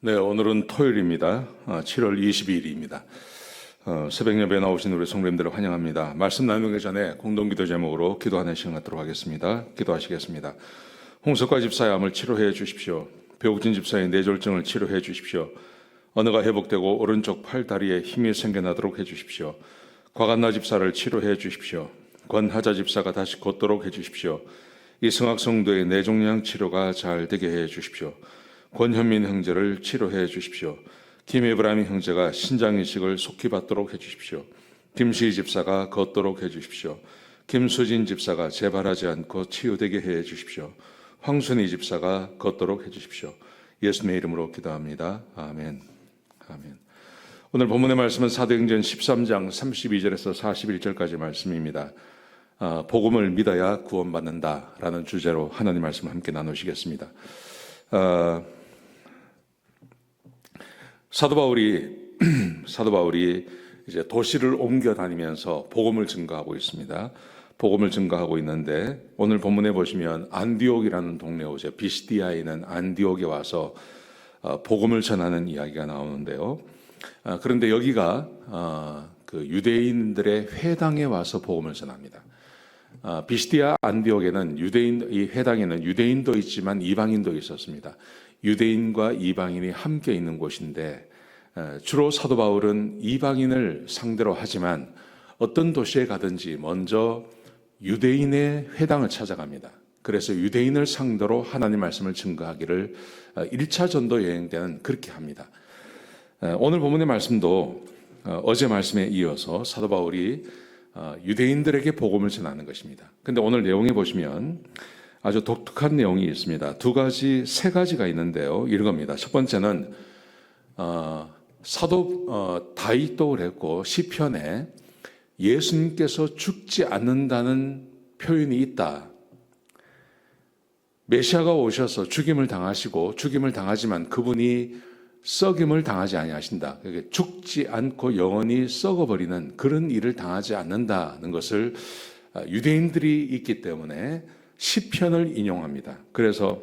네, 오늘은 토요일입니다. 7월 22일입니다. 새벽 예배에 나오신 우리 성도님들을 환영합니다. 말씀 나누기 전에 공동기도 제목으로 기도하는 시간 갖도록 하겠습니다. 기도하시겠습니다. 홍석과 집사의 암을 치료해 주십시오. 배옥진 집사의 뇌졸중을 치료해 주십시오. 언어가 회복되고 오른쪽 팔, 다리에 힘이 생겨나도록 해 주십시오. 곽한나 집사를 치료해 주십시오. 권하자 집사가 다시 걷도록 해 주십시오. 이승학 성도의 뇌종양 치료가 잘 되게 해 주십시오. 권현민 형제를 치료해 주십시오. 김에브라임 형제가 신장 이식을 속히 받도록 해 주십시오. 김시희 집사가 걷도록 해 주십시오. 김수진 집사가 재발하지 않고 치유되게 해 주십시오. 황순희 집사가 걷도록 해 주십시오. 예수님의 이름으로 기도합니다. 아멘. 아멘. 오늘 본문의 말씀은 사도행전 13장 32절에서 41절까지 말씀입니다. 복음을 믿어야 구원받는다라는 주제로 하나님 말씀을 함께 나누시겠습니다. 사도 바울이 이제 도시를 옮겨 다니면서 복음을 증거하고 있습니다. 복음을 증거하고 있는데 오늘 본문에 보시면 안디옥이라는 동네 오죠. 비시디아에 있는 안디옥에 와서 복음을 전하는 이야기가 나오는데요. 그런데 여기가 그 유대인들의 회당에 와서 복음을 전합니다. 비시디아 안디옥에는 이 회당에는 유대인도 있지만 이방인도 있었습니다. 유대인과 이방인이 함께 있는 곳인데 주로 사도 바울은 이방인을 상대로 하지만 어떤 도시에 가든지 먼저 유대인의 회당을 찾아갑니다. 그래서 유대인을 상대로 하나님 말씀을 증거하기를 1차 전도 여행 때는 그렇게 합니다. 오늘 본문의 말씀도 어제 말씀에 이어서 사도 바울이 유대인들에게 복음을 전하는 것입니다. 그런데 오늘 내용에 보시면 아주 독특한 내용이 있습니다. 세 가지가 있는데요. 이런 겁니다. 첫 번째는 사도 다윗도 그랬고 시편에 예수님께서 죽지 않는다는 표현이 있다. 메시아가 오셔서 죽임을 당하시고 죽임을 당하지만 그분이 썩임을 당하지 아니하신다. 그러니까 죽지 않고 영원히 썩어버리는 그런 일을 당하지 않는다는 것을 유대인들이 있기 때문에 시편을 인용합니다. 그래서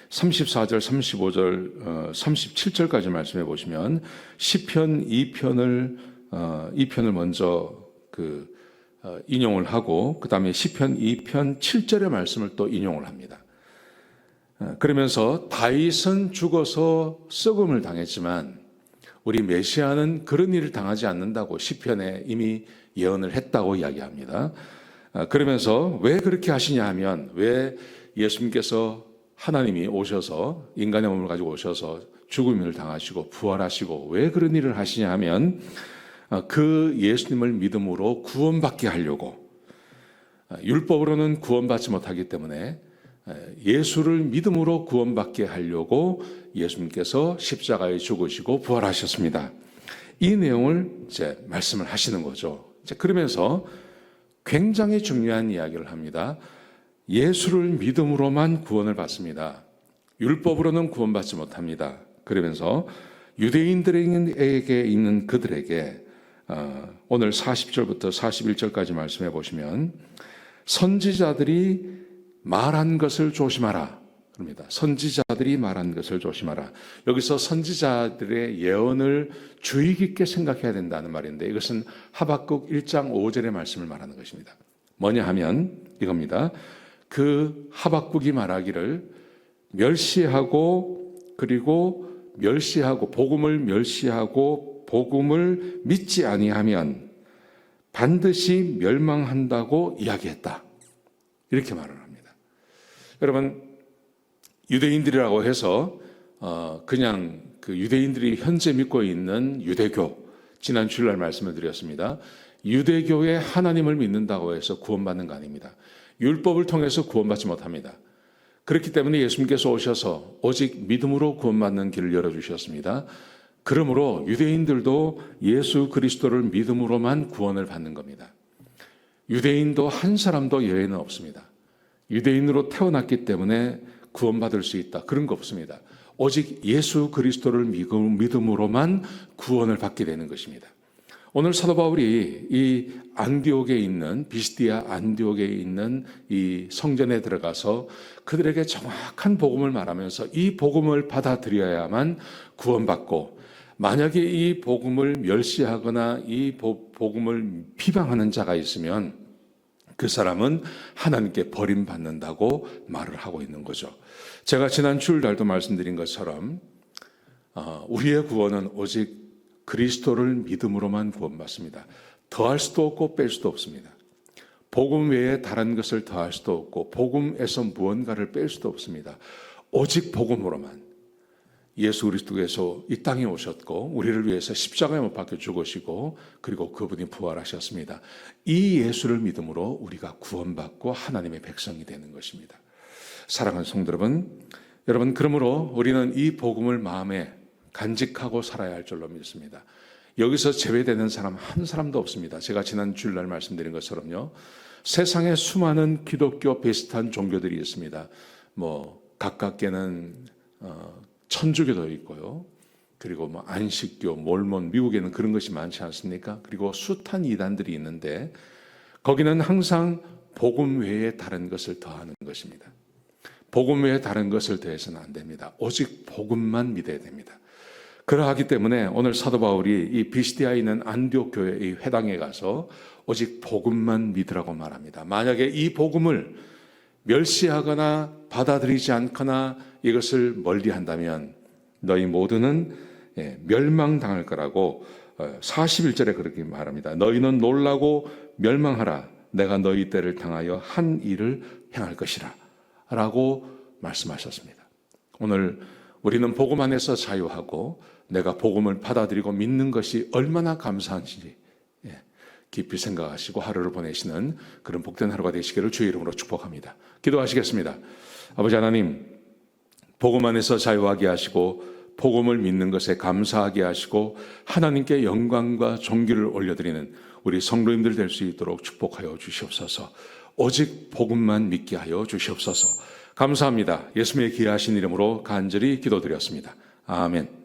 34절, 35절, 37절까지 말씀해 보시면 시편 2편을 먼저 인용을 하고 그 다음에 시편 2편 7절의 말씀을 또 인용을 합니다. 그러면서 다윗은 죽어서 썩음을 당했지만 우리 메시아는 그런 일을 당하지 않는다고 시편에 이미 예언을 했다고 이야기합니다. 그러면서 왜 그렇게 하시냐 하면 왜 예수님께서 하나님이 오셔서 인간의 몸을 가지고 오셔서 죽음을 당하시고 부활하시고 왜 그런 일을 하시냐 하면 그 예수님을 믿음으로 구원받게 하려고 율법으로는 구원받지 못하기 때문에 예수를 믿음으로 구원받게 하려고 예수님께서 십자가에 죽으시고 부활하셨습니다. 이 내용을 이제 말씀을 하시는 거죠. 그러면서 굉장히 중요한 이야기를 합니다. 예수를 믿음으로만 구원을 받습니다. 율법으로는 구원받지 못합니다. 그러면서 유대인들에게 있는 그들에게 오늘 40절부터 41절까지 말씀해 보시면 선지자들이 말한 것을 조심하라. 그럽니다. 선지자들이 말한 것을 조심하라. 여기서 선지자들의 예언을 주의 깊게 생각해야 된다는 말인데 이것은 하박국 1장 5절의 말씀을 말하는 것입니다. 뭐냐 하면 이겁니다. 그 하박국이 말하기를 복음을 멸시하고 복음을 믿지 아니하면 반드시 멸망한다고 이야기했다. 이렇게 말을 합니다. 여러분 유대인들이라고 해서 그냥 그 유대인들이 현재 믿고 있는 유대교 지난 주일날 말씀을 드렸습니다. 유대교의 하나님을 믿는다고 해서 구원받는 거 아닙니다. 율법을 통해서 구원받지 못합니다. 그렇기 때문에 예수님께서 오셔서 오직 믿음으로 구원받는 길을 열어주셨습니다. 그러므로 유대인들도 예수 그리스도를 믿음으로만 구원을 받는 겁니다. 유대인도 한 사람도 예외는 없습니다. 유대인으로 태어났기 때문에 구원받을 수 있다. 그런 거 없습니다. 오직 예수 그리스도를 믿음으로만 구원을 받게 되는 것입니다. 오늘 사도 바울이 이 안디옥에 있는 비스디아 안디옥에 있는 이 성전에 들어가서 그들에게 정확한 복음을 말하면서 이 복음을 받아들여야만 구원받고, 만약에 이 복음을 멸시하거나 이 복음을 비방하는 자가 있으면 그 사람은 하나님께 버림받는다고 말을 하고 있는 거죠. 제가 지난 주일날도 말씀드린 것처럼 우리의 구원은 오직 그리스도를 믿음으로만 구원받습니다. 더할 수도 없고 뺄 수도 없습니다. 복음 외에 다른 것을 더할 수도 없고 복음에서 무언가를 뺄 수도 없습니다. 오직 복음으로만. 예수 그리스도께서 이 땅에 오셨고 우리를 위해서 십자가에 못 박혀 죽으시고 그리고 그분이 부활하셨습니다. 이 예수를 믿음으로 우리가 구원받고 하나님의 백성이 되는 것입니다. 사랑하는 성도 여러분, 그러므로 우리는 이 복음을 마음에 간직하고 살아야 할 줄로 믿습니다. 여기서 제외되는 사람 한 사람도 없습니다. 제가 지난 주일날 말씀드린 것처럼요, 세상에 수많은 기독교 비슷한 종교들이 있습니다. 가깝게는 천주교도 있고요, 그리고 안식교, 몰몬, 미국에는 그런 것이 많지 않습니까? 그리고 숱한 이단들이 있는데 거기는 항상 복음 외에 다른 것을 더하는 것입니다. 복음 외에 다른 것을 더해서는 안 됩니다. 오직 복음만 믿어야 됩니다. 그러하기 때문에 오늘 사도 바울이 이 비스디아에 있는 안디옥 교회의 회당에 가서 오직 복음만 믿으라고 말합니다. 만약에 이 복음을 멸시하거나 받아들이지 않거나 이것을 멀리한다면 너희 모두는 멸망당할 거라고 41절에 그렇게 말합니다. 너희는 놀라고 멸망하라. 내가 너희 때를 당하여 한 일을 행할 것이라 라고 말씀하셨습니다. 오늘 우리는 복음 안에서 자유하고 내가 복음을 받아들이고 믿는 것이 얼마나 감사한지 깊이 생각하시고 하루를 보내시는 그런 복된 하루가 되시기를 주의 이름으로 축복합니다. 기도하시겠습니다. 아버지 하나님, 복음 안에서 자유하게 하시고 복음을 믿는 것에 감사하게 하시고 하나님께 영광과 존귀를 올려드리는 우리 성도님들 될 수 있도록 축복하여 주시옵소서. 오직 복음만 믿게 하여 주시옵소서. 감사합니다. 예수님의 귀하신 이름으로 간절히 기도드렸습니다. 아멘.